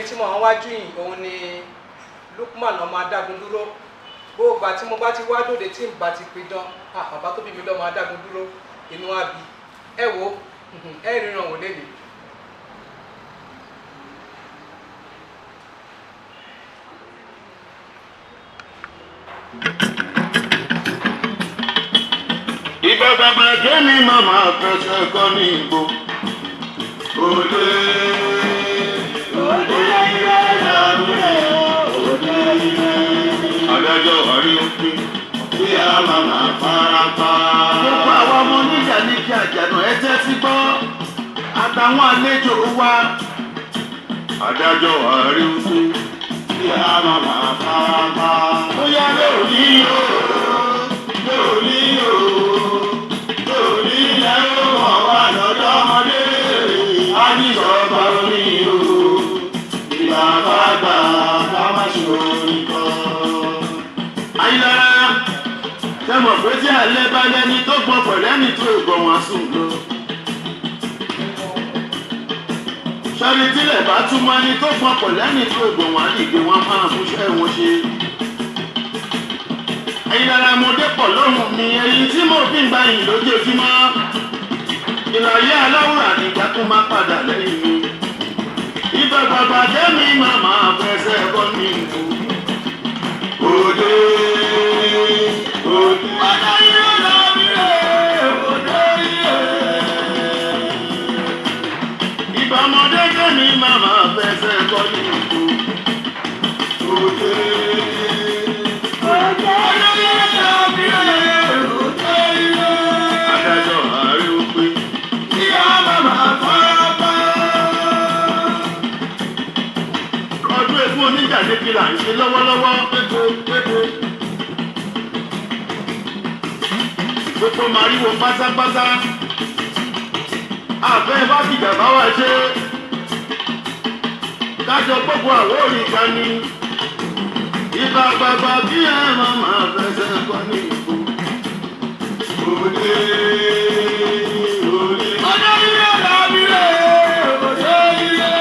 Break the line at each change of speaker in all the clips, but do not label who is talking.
ẹni tí mo hàn wájú yìí òun ni Lukman ọmọ Adágúndúró. Gbogbo ìgbà tí mo bá ti wá dòde tí n bá ti pidán bàbá tó bí mi lọ́mọ Adágúndúró inú á bí. Ẹ wo ẹ ríran wò lélẹ̀.
Ìbá bàbá jẹ́ ní màmá fẹsẹ̀ kọ́ ní ìgbò. Òde ilé ìyàwó òde ilé. Adájọ́ àrí òfin bí a màmá farapa. Gbogbo àwọn ọmọ oníjà ní kí àjànà ẹ tẹ́tí gbọ́. Àtàwọn àlejò wa. Adájọ́ àrí òfin bí a màmá farapa. Bóyá lórí o, lórí o. Ìjọba orí o, ìbàbá gbà ká má ṣe orin kan. Ayílára, ṣe mọ̀ pé tí alẹ́ bá lẹ́ni tó gbọ́n pẹ̀lẹ́ni tó gbọ̀n wá sùn lọ. Sọ́ni tílẹ̀ bá túmọ̀ ẹni tó gbọ́n pẹ̀lẹ́ni tó gbọ̀n wá dìde wọn máa fúnṣẹ́ wọn ṣe. Ayílára mo dé pọ̀ lọ́rùn mi, èyí tí mo fi ń gbà yín lójoojúmọ́. Ìlàyé aláwùrà nígbà tó máa padà lẹ́yìn mi. Ibẹ̀ bàbá jẹ́ mi màmá fẹsẹ̀ bọ́ mi ìlú. Òde òde. Ọ̀dọ́ ilé lọ́mí rẹ̀ òde ilé. Ìbámọ́dé jẹ́ mi màmá fẹsẹ̀ bọ́ mi ìlú. Òde òde. Ọ̀dọ́ ilé lọ́mí rẹ̀ òde ilé. Adájọ́ àárí òpin. Ọdún egun oníjàdé fi là ń ṣe lọ́wọ́lọ́wọ́ pépé. Gbogbo màríwo pátápátá. Àfẹ́ bá fìjà bá wá ṣe. Kájọ gbogbo àwọn òrìṣà ni. Ìbá bàbá bí ẹ máa fẹsẹ̀ kọ́ ní ìbò. Òde. Ọjọ́ ilé làbí rẹ̀ òde ilé.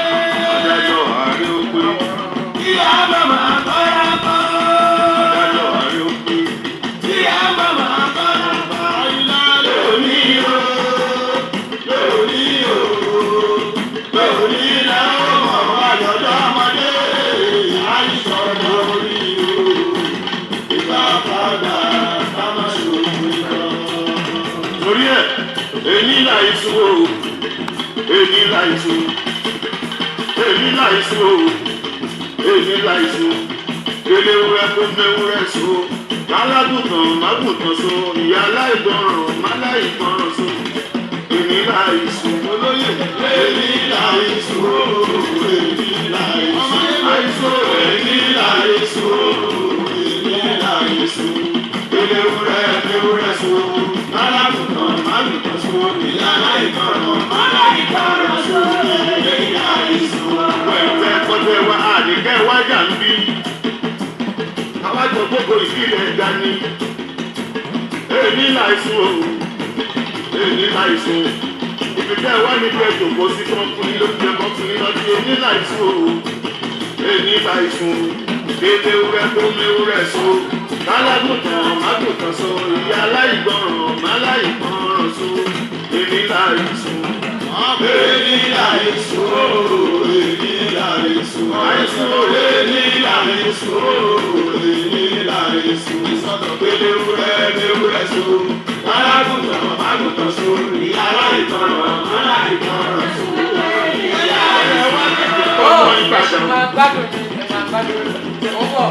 Adájọ́ àrí òpin. Ìyá màmá bára bá. Adájọ́ àrí òpin. Ìyá màmá bára bá. Lónìí o, lónìí o, lónìí làwọn ọmọ àjọ̀dọ̀ ọmọdé. Àìsàn lórí o, ìgbà padà ká má ṣòro lọ. Torí ẹ̀. Èmi láìsú o, èmi láìsú, èmi láìsú o, èmi láìsú, eléwúrẹ́ kó mẹ́wúrẹ́ so, alágùntàn mágùntàn so, ìyá aláìgbọràn máláìgbọràn so, èmi láìsú olóyè, èmi láìsú o, èmi láìsú, èmi láìsú o, èmi láìsú, eléwúrẹ́ mẹ́wúrẹ́ so, alágùntàn mágùntàn so. Wẹ̀fẹ̀ kọ́tẹ́ wa àdìgẹ́ wájà ń bí. Àwájọ gbogbo ìbílẹ̀ dání. Èmi láìsùn o, èmi láìsùn. Ìbílẹ̀ wá ní bí ẹjọ́ kó sí kọ́kùnrin ló jẹ kọ́kùnrin lọ́dún. Èmi láìsùn o, èmi láìsùn. Dédé wúrẹ́ tó méwúrẹ́ so. Alágùntàn mágùntàn so. Ìyá aláìgbọràn máláìgbọràn so. Èmi láìsùn. Èmi láìsùn. Èmi láìsùn. Àìsùn èmi láìsùn. Èmi láìsùn. Ìsọ̀tọ̀ pé léwúrẹ́ so. Alágùntàn mágùntàn so. Ìyá aláìgbọràn máláìgbọràn so. Ìyá rẹ̀ wá tètè kọ́ ọmọ ìgbàdàn.
Ẹ máa gbádùn ní ẹ máa gbádùn ní ọwọ́.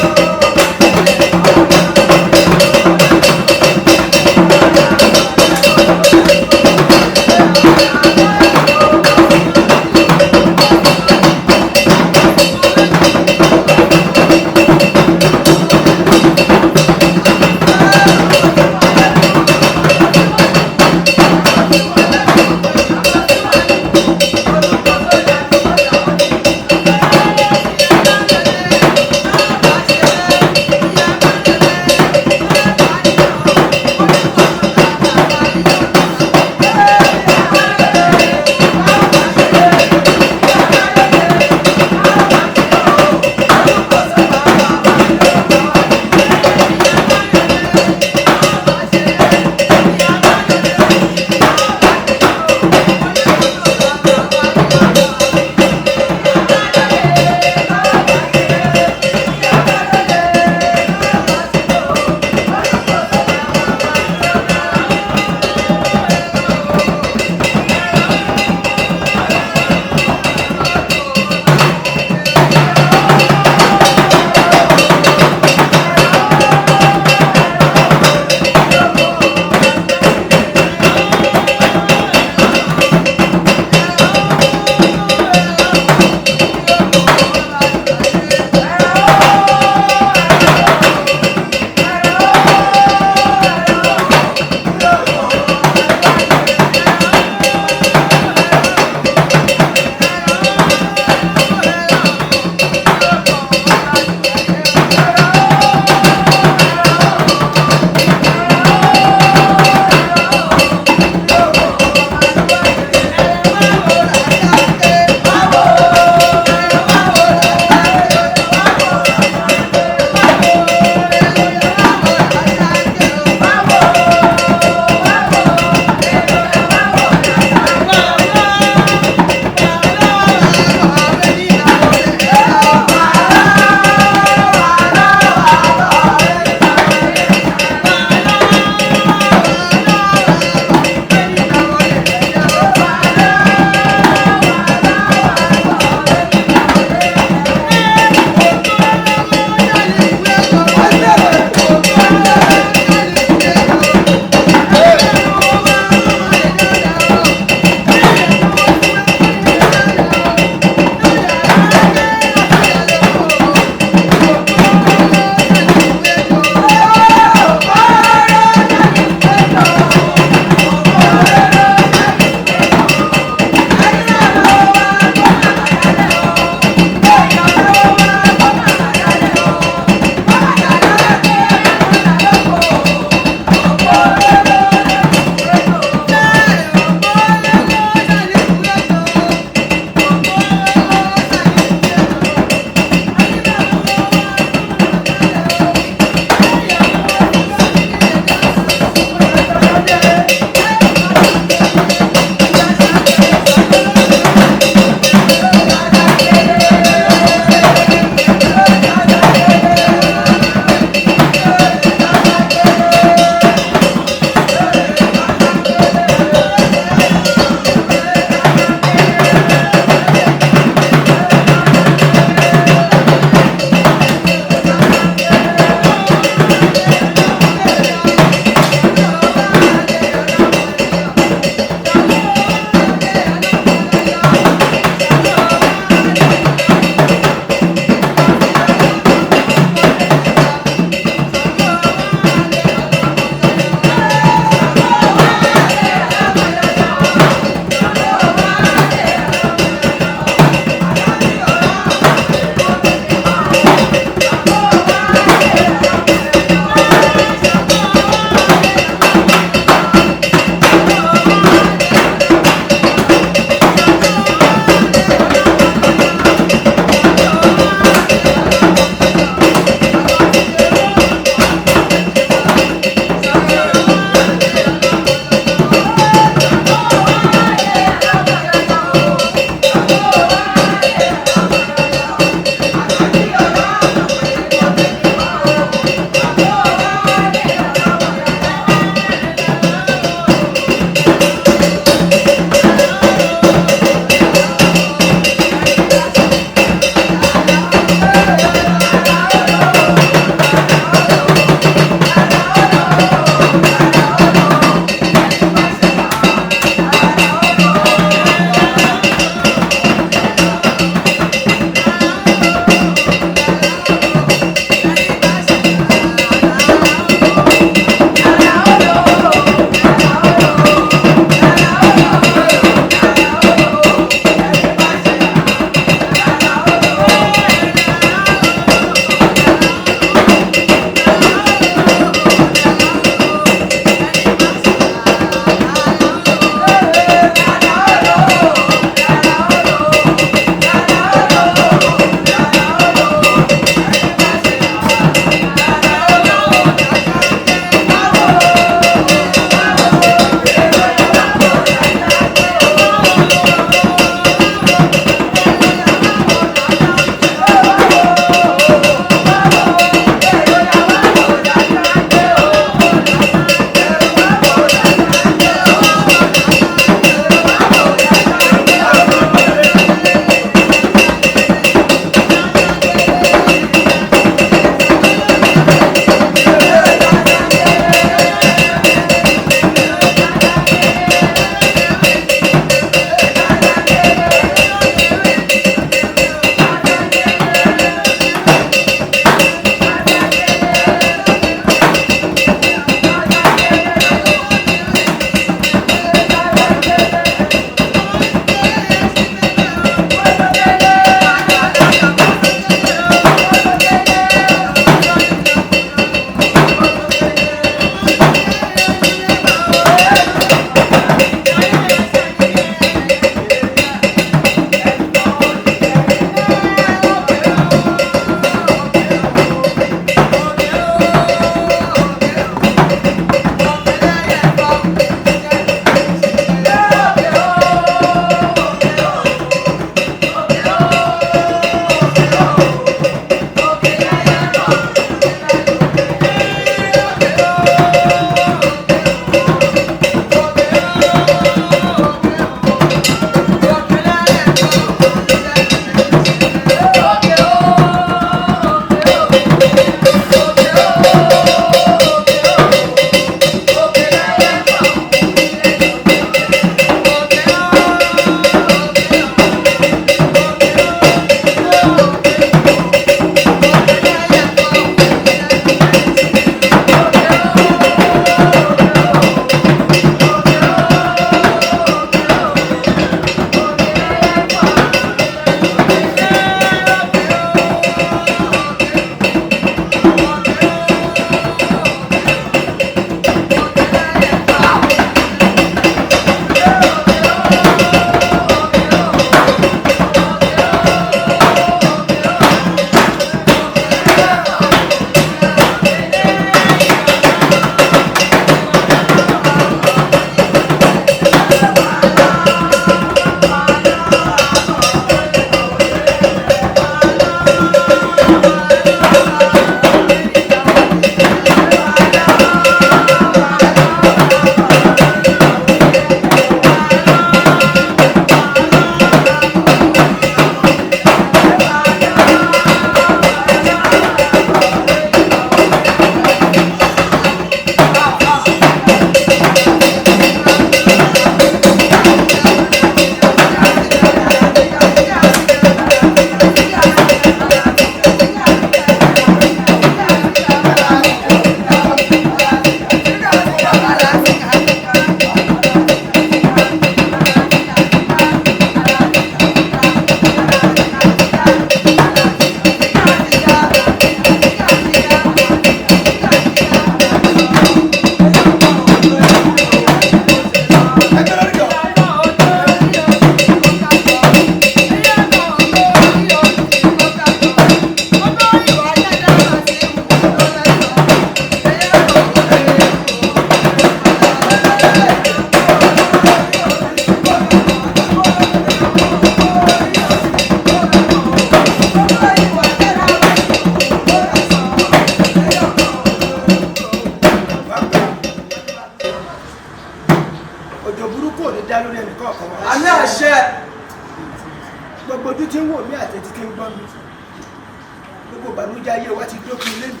ìbànújẹ́ ayé wa ti dópin lẹ́nu.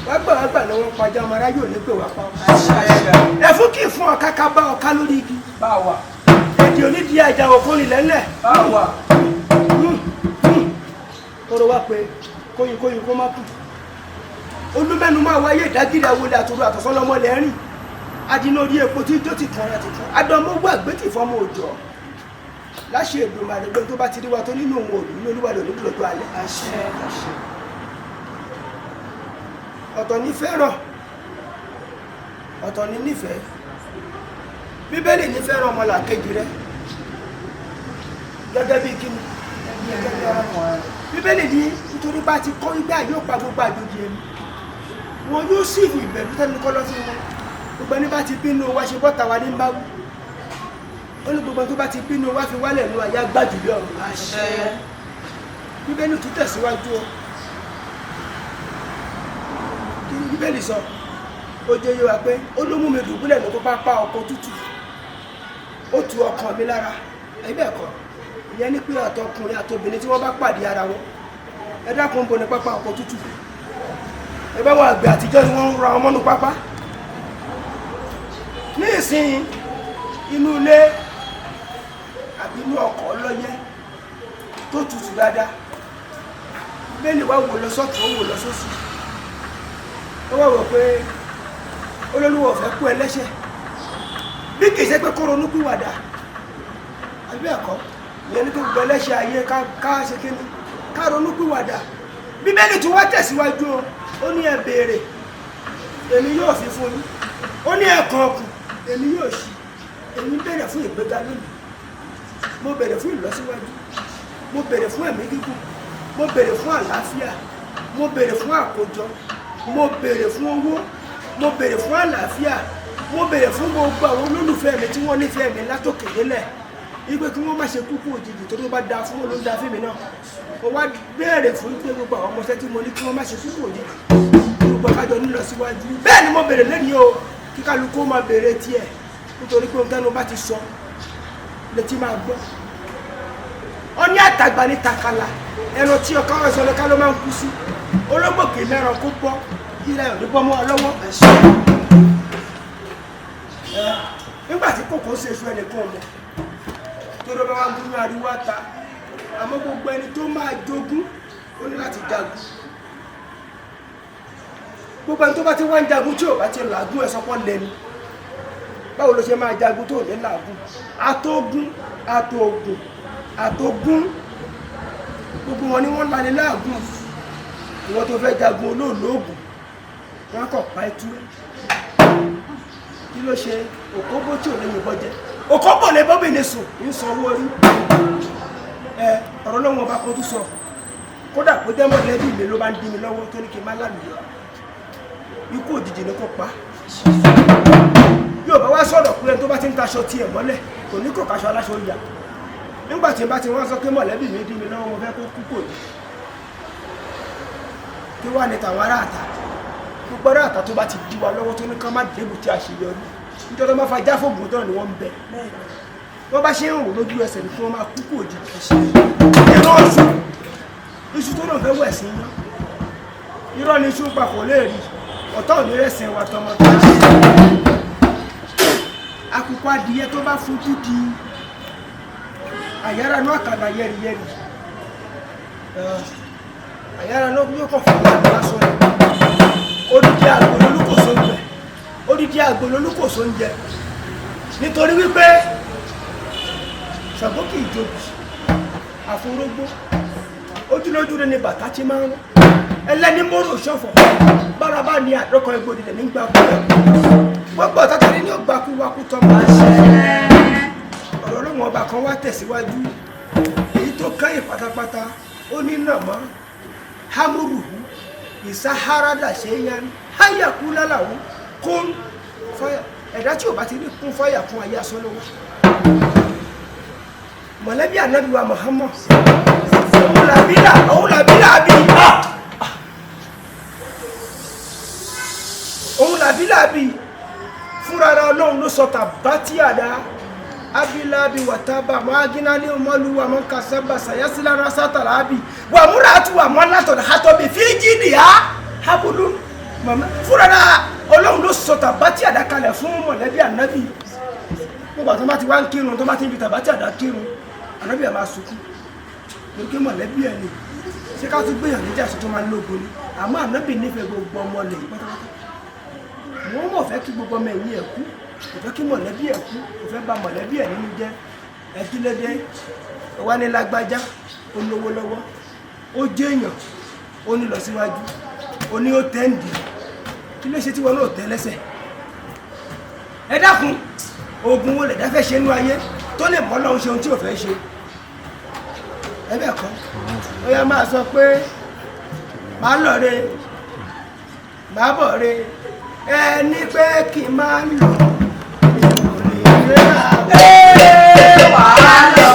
wá gbà ni wọ́n pàjá ọmọ aráyò ní pé wá pa ọ́. ẹ̀fún kì í fún ọ̀ká ká bá ọ̀ká lórí igi. èdè onídìí àjà òfin ìlẹ́lẹ̀. kóró wá pé kóyin kó má kú. olúmẹ́nu máa wáyé ìdágìrì àwọlé àtòrò àtọ̀sọ́lọ́mọ lẹ́rìn. adínà orí epo tí ijó ti kàn rẹ̀ ti fún. adọ́mọ́gbọ́ àgbétì fọ́mọ òjò. láṣẹ Èdùmàrè lóhun tó bá ti rí wa tó nínú òun òdù ní olúwa lòdì lọ́jọ́ alẹ́. ọ̀tọ̀ ní fẹ́ràn ọ̀tọ̀ ní nífẹ̀ẹ́. bíbélì ní fẹ́ràn ọmọlàkejì rẹ gẹ́gẹ́ bí kíni. bíbélì ní nítorí bá ti kọ́ wípé àyè òpa gbogbo àjòjì ẹni wọn yóò sì fi ìbẹ̀rù tẹ́nu kọ́ lọ sí wọn. gbogbo ẹni bá ti bínú wa ṣe bọ́ta wa ní báwú. ó ní gbogbo tó bá ti bínú wá fi wálẹ̀ ní àyà gbájúlé ọ̀run. bíbélì tún tẹ̀síwájú o. kí ni bíbélì sọ? ó jẹ́ yé wa pé ó ló mú mi dùbúlẹ̀ ní pápá ọkọ̀ tútù. ó tu ọkàn mi lára. ẹgbẹ́ ẹ̀kọ́ ìyẹn ní pé àtọkùnrin àtobìnrin tí wọ́n bá pàdé ara wọn. ẹ dákun bo ní pápá ọkọ̀ tútù. ẹ bá wọn àgbẹ̀ àtijọ́ ni wọ́n ń ra ọmọ nù pápá. ní ìsìn inú ilé àbí inú ọkọ̀ ọlọ́yẹ tó tutù dáadáa. bẹ́ẹ̀ni wá wò lọ sọ́tún ó wò lọ sósì. ó wá wò pé olólùwọ̀ fẹ́ kú ẹlẹ́ṣẹ̀ bí kìí ṣe pé kó ronú pìwàdà. àbí ẹ̀kọ́ ìyẹn ní kó gbọ́ ẹlẹ́ṣẹ̀ ayé ká ṣe kíni ká ronú pìwàdà. bíbélì tí wọ́n tẹ̀síwájú o ó ní ẹ béèrè èmi yóò fi fún yín. ó ní ẹ kàn ọkùn èmi yóò ṣí. èmi béèrè fún ìgbéga lónìí. mo béèrè fún ìlọsíwájú. mo béèrè fún ẹ̀mí gígùn. mo béèrè fún àlàáfíà. mo béèrè fún àkójọ. mo béèrè fún owó. mo béèrè fún àlàáfíà. mo béèrè fún gbogbo àwọn olólùfẹ́ mi tí wọ́n nífẹ̀ẹ́ mi látòkè délẹ̀. ìgbé kí wọ́n má ṣe kúkú òjijì tó tó bá da fún wọn ló ń da fún mi náà. mo wá béèrè fún pé gbogbo àwọn ọmọọṣẹ́ tí mo ní kí wọ́n má ṣe kúkú òjijì. gbogbo kájọ nílọ síwájú. bẹ́ẹ̀ ni mo béèrè lẹ́yìn o kí kálukú máa béèrè tiẹ̀ nítorí pé ohun tẹ́nu bá ti sọ létí máa gbọ́. ó ní àtàgbà ní takala ẹran tí ọkọ ọ̀rẹ́ sọlẹ̀ ká ló máa ń kú sí. ológbò kì í mẹ́ran kó bọ́ ilẹ̀ ò ní bọ́ mọ́ ọ lọ́wọ́. nígbà tí kòkó ṣe èso ẹnìkan mọ̀ tó ló bá wá ń gún ní ariwo ata àmọ́ gbogbo ẹni tó máa jogún ó ní láti jagun. gbogbo ẹni tó bá ti wá ń jagun tí ò bá ti làágùn ẹ̀ sọ́pọ̀ lẹ́nu báwo ló ṣe máa jagun tó ní làágùn. àtògùn gbogbo wọn ni wọ́n lani láàgùn. ìwọ́n tó fẹ́ jagun olóòlóògùn wọ́n kọ̀ pa ẹtú. kí ló ṣe òkóbó tí ò lè yìnbọn jẹ òkóbó lè bọ́bì ní sùn ń san owó orí. ọ̀rọ̀ lọ́wọ́ ọba kan tó sọ kódà kó jẹ́ mọ̀lẹ́bí mi ló bá ń dí mi lọ́wọ́ tó ní kí n má lálùyọ ikú òjijì ni kò pa. yóò bá wá sọ̀rọ̀ pé ẹni tó bá ti ń taṣọ tiẹ̀ mọ́lẹ̀ kò ní kò kaṣọ aláṣọ ìyá. nígbà tí n bá ti wọ́n sọ pé mọ̀lẹ́bí mi dí mi lọ́wọ́ mo fẹ́ kó kú kò ní. kí wá ní tàwọn aráàta gbogbo aráàta tó bá ti di wa lọ́wọ́ tó ní ká má débù tí a ṣe yọrí nítorí wọ́n máa fa jáfògùn náà ni wọ́n ń bẹ. wọ́n bá ṣe ń rò lójú ẹsẹ̀ ni kí wọ́n máa kú kò òjijì. irọ́ iṣu tó náà fẹ́ wẹ̀ sí iná irọ́ ni iṣu papọ̀ lè rí ọ̀tọ̀ ò ní rẹ̀sẹ̀ wa tọmọtọ. àkùkọ adìyẹ tó bá fojú di àyàrá náà kàdà yẹ́rìyẹ́rì àyàrá náà yóò kọ̀ fún ìyàwó lásán rẹ̀. odidi àgbò lolúkòso ń jẹ nítorí wípé Ṣàngó kì í jobi àforógbó ojúlójú ni bàtà ti máa ń rán ẹlẹ́ni mọ́rò ṣọ̀fọ̀ bára bá ní àdọ́kọ̀ ẹgbòdì rẹ̀ nígbà kú gbogbo ọ̀tátàrí ní ọgbà kú wákú tọ́ máa ṣe ọ̀rọ̀ ọlọ́run ọba kan wá tẹ̀síwájú èyí tó kẹ́yìn pátápátá ó ní nàmọ́ hámúrù ìsáhárádà ṣe é yan háyàkú lálàó kún fáyà ẹ̀dá tí ò bá ti ní kún fáyà fún ayé asán lọ́wọ́ mọ̀lẹ́bí ànábì wa Muhammad òun làbí fúnra ọlọ́run ló sọ tàbátí àdá abilabi wataba maginali umalu wa man kasaba sayasila rasata labi wa muratu wa malato hatobi fijidi ha habulu mama furada Ọlọ́hun ló sọ tàbátì àdá kalẹ̀ fún mọ̀lẹ́bí ànábì gbogbo àtọ́ bá ti wá ń kírun tó bá ti ń fi tàbátì àdá kírun ànábì àmà sunkún lókè mọ̀lẹ́bí ẹ̀ ni ṣé ká tún gbéyàn níjà sí tó máa ń lógo ni àmọ́ ànábì nífẹ̀ẹ́ gbogbo ọmọ lẹ̀ pátápátá wọ́n mọ̀ fẹ́ kí gbogbo ọmọ ẹ̀yìn ẹ̀ kú kò fẹ́ kí mọ̀lẹ́bí ẹ̀ kú kò fẹ́ bà mọ̀lẹ́bí ẹ̀ nínú jẹ́ ẹ̀kílédé wà ní lágbájá ó lówó lọ́wọ́ ó jẹ́ èèyàn ó ní lọ síwájú ó ní ó tẹ́ǹdì kí ló ṣe tí wọn náà tẹ́ lẹ́sẹ̀ ẹ dákun oògùn wo lẹ̀dá fẹ́ ṣe nínú ayé tó lè mọ́ lọ́hún ṣe ohun tí ò fẹ́ ṣe ẹ bẹ́ẹ̀ kọ́ ó yá máa sọ pé máa lọ re máa bọ̀ re ẹni pé kí n máa lọ wàá lọ.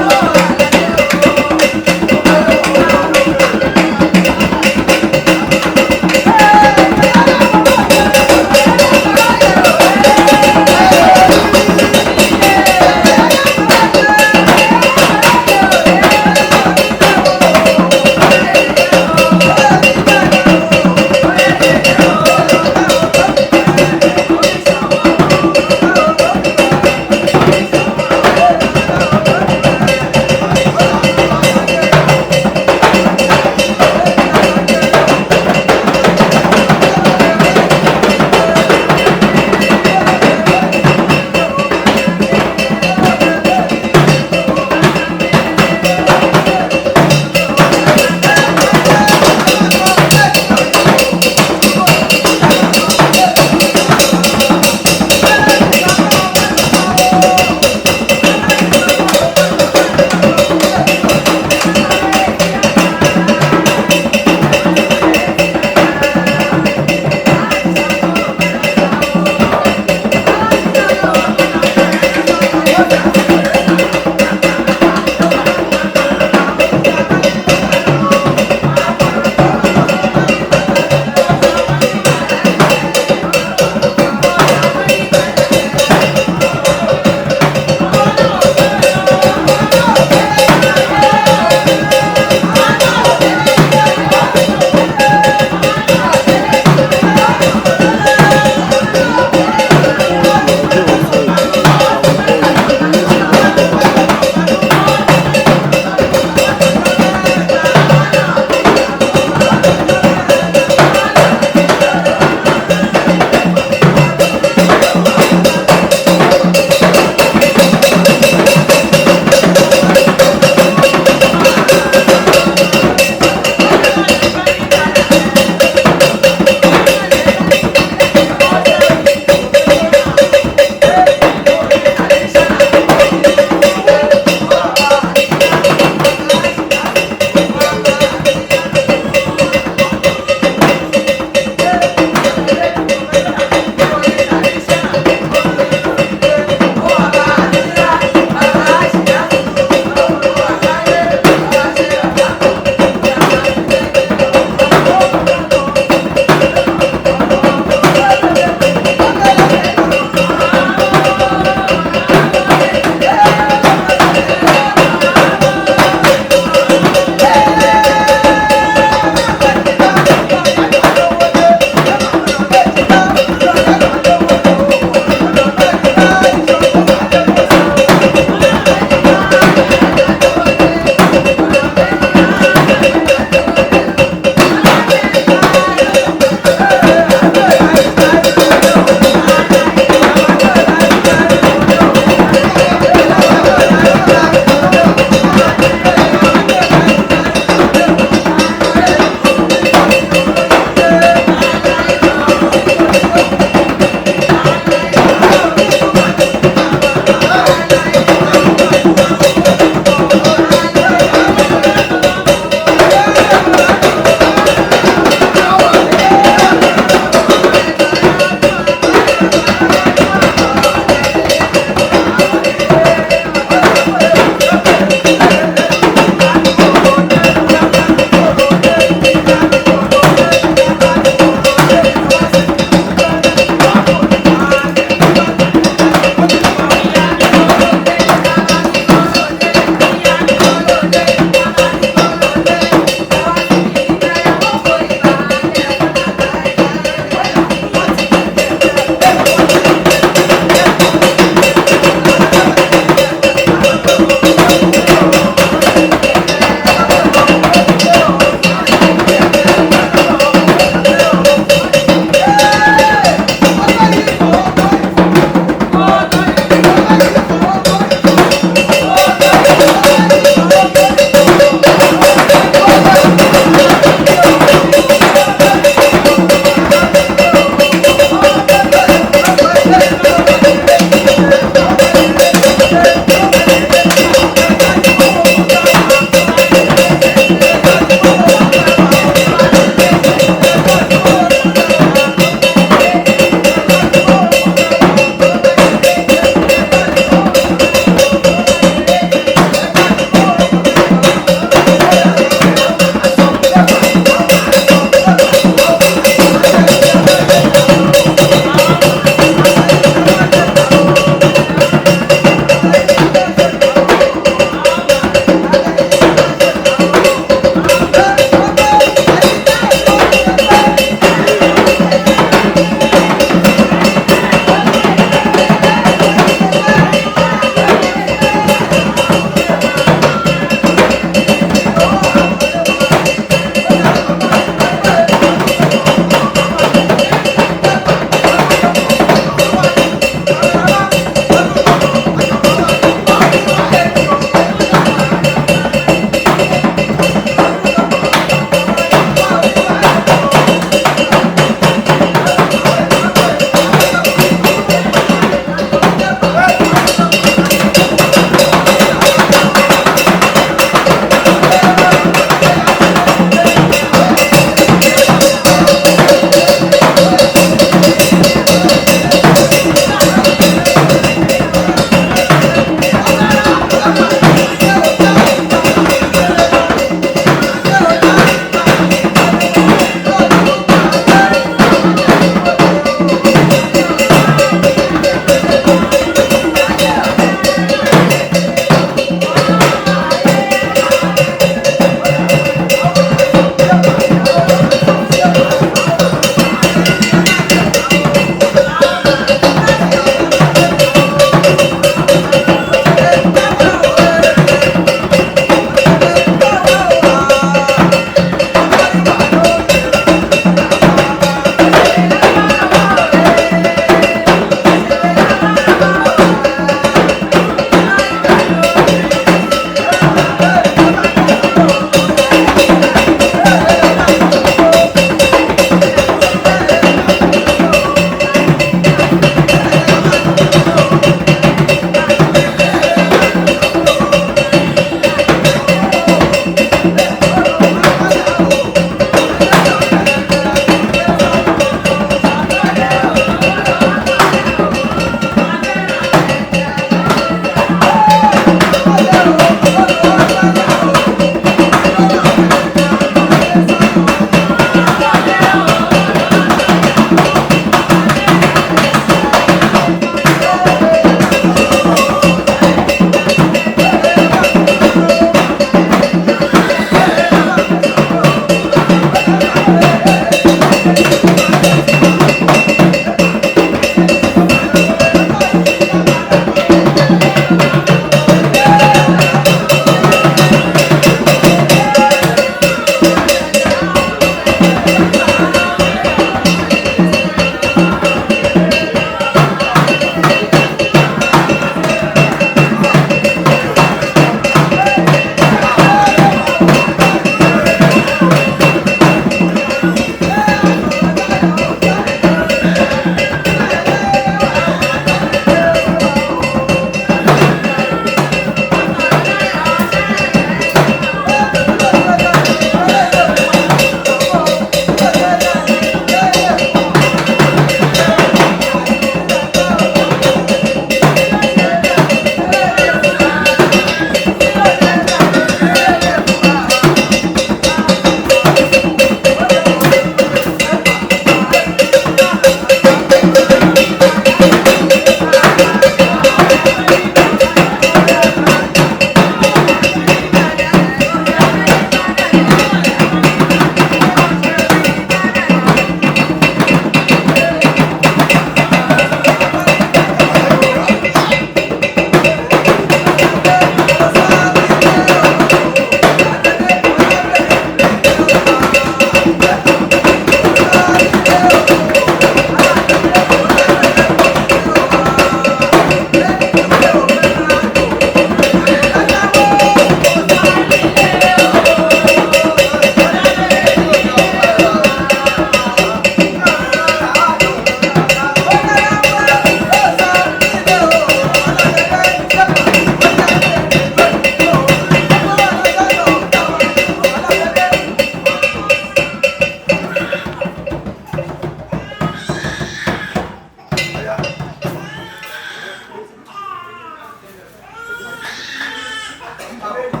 bẹ́ẹ̀ ni